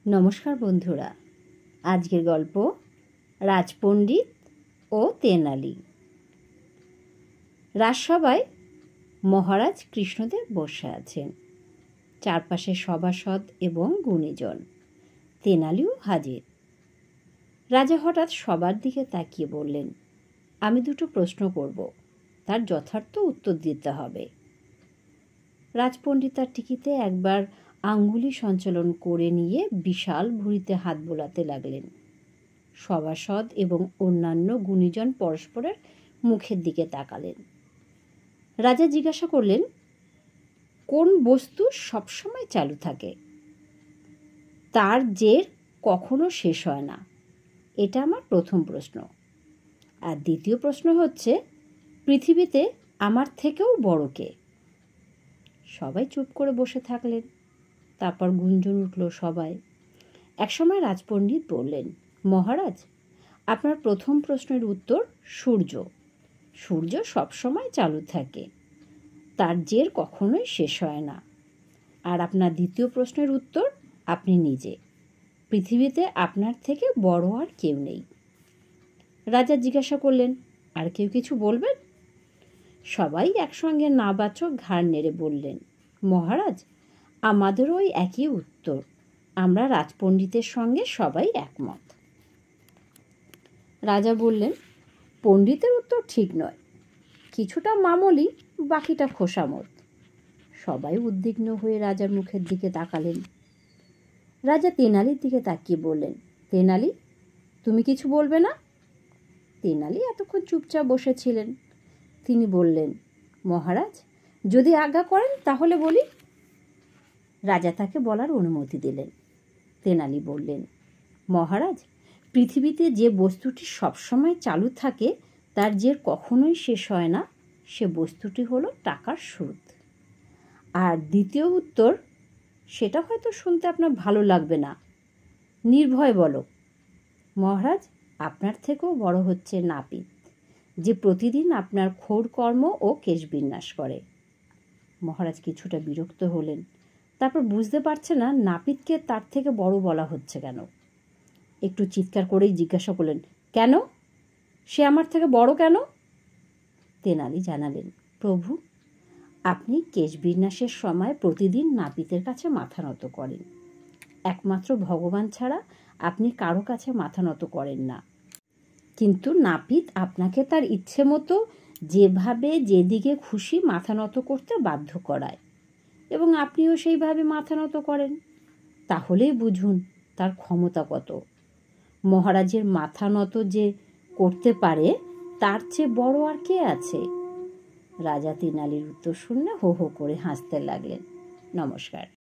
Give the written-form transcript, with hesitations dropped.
নমস্কার বন্ধুরা, আজকের গল্প রাজপণ্ডিত ও তেনালি। রাজসভায় মহারাজ কৃষ্ণদেব বসে আছেন। চারপাশে সভাসদ এবং গুণীজন। তেনালিও হাজির। রাজা হঠাৎ সবার দিকে তাকিয়ে বললেন, আমি দুটো প্রশ্ন করব, তার যথার্থ উত্তর দিতে হবে। রাজপণ্ডিত তার টিকিতে একবার আঙ্গুলি সঞ্চালন করে নিয়ে বিশাল ভুঁড়িতে হাত বোলাতে লাগলেন। সভাসদ এবং অন্যান্য গুণীজন পরস্পরের মুখের দিকে তাকালেন। রাজা জিজ্ঞাসা করলেন, কোন বস্তু সবসময় চালু থাকে? তার জের কখনো শেষ হয় না। এটা আমার প্রথম প্রশ্ন। আর দ্বিতীয় প্রশ্ন হচ্ছে, পৃথিবীতে আমার থেকেও বড় কে? সবাই চুপ করে বসে থাকলেন। তারপর গুঞ্জন উঠল সবাই। একসময় রাজপণ্ডিত বললেন, মহারাজ, আপনার প্রথম প্রশ্নের উত্তর সূর্য। সূর্য সবসময় চালু থাকে, তার জের কখনোই শেষ হয় না। আর আপনার দ্বিতীয় প্রশ্নের উত্তর আপনি নিজে। পৃথিবীতে আপনার থেকে বড় আর কেউ নেই। রাজা জিজ্ঞাসা করলেন, আর কেউ কিছু বলবেন? সবাই একসঙ্গে নাবাচক ঘাড় নেড়ে বললেন, মহারাজ, আমাদেরও ওই একই উত্তর। আমরা রাজপণ্ডিতের সঙ্গে সবাই একমত। রাজা বললেন, পণ্ডিতের উত্তর ঠিক নয়, কিছুটা মামুলি, বাকিটা খোসামত। সবাই উদ্বিগ্ন হয়ে রাজার মুখের দিকে তাকালেন। রাজা তেনালির দিকে তাকিয়ে বললেন, তেনালি, তুমি কিছু বলবে না? তেনালি এতক্ষণ চুপচাপ বসেছিলেন। তিনি বললেন, মহারাজ, যদি আজ্ঞা করেন তাহলে বলি। রাজা তাকে বলার অনুমতি দিলেন। তেনালি বললেন, মহারাজ, পৃথিবীতে যে বস্তুটি সবসময় চালু থাকে, তার জের কখনোই শেষ হয় না, সে বস্তুটি হলো টাকার সুদ। আর দ্বিতীয় উত্তর, সেটা হয়তো শুনতে আপনার ভালো লাগবে না। নির্ভয় বলো, মহারাজ, আপনার থেকেও বড় হচ্ছে নাপিত, যে প্রতিদিন আপনার ক্ষৌরকর্ম ও কেশবিন্যাস করে। মহারাজ কিছুটা বিরক্ত হলেন। তারপর বুঝতে পারছে না নাপিতকে তার থেকে বড় বলা হচ্ছে কেন। একটু চিৎকার করেই জিজ্ঞাসা করলেন, কেন? সে আমার থেকে বড় কেন? তেনালি জানালেন, প্রভু, আপনি কেশবিন্যাসের সময় প্রতিদিন নাপিতের কাছে মাথা নত করেন। একমাত্র ভগবান ছাড়া আপনি কারো কাছে মাথা নত করেন না। কিন্তু নাপিত আপনাকে তার ইচ্ছে মতো যেভাবে যেদিকে খুশি মাথা নত করতে বাধ্য করায়, এবং আপনিও সেইভাবে মাথা নত করেন। তাহলেই বুঝুন তার ক্ষমতা কত। মহারাজের মাথা নত যে করতে পারে, তার চেয়ে বড় আর কে আছে? রাজা তেনালির উত্তর শুনে হো হো করে হাসতে লাগলেন। নমস্কার।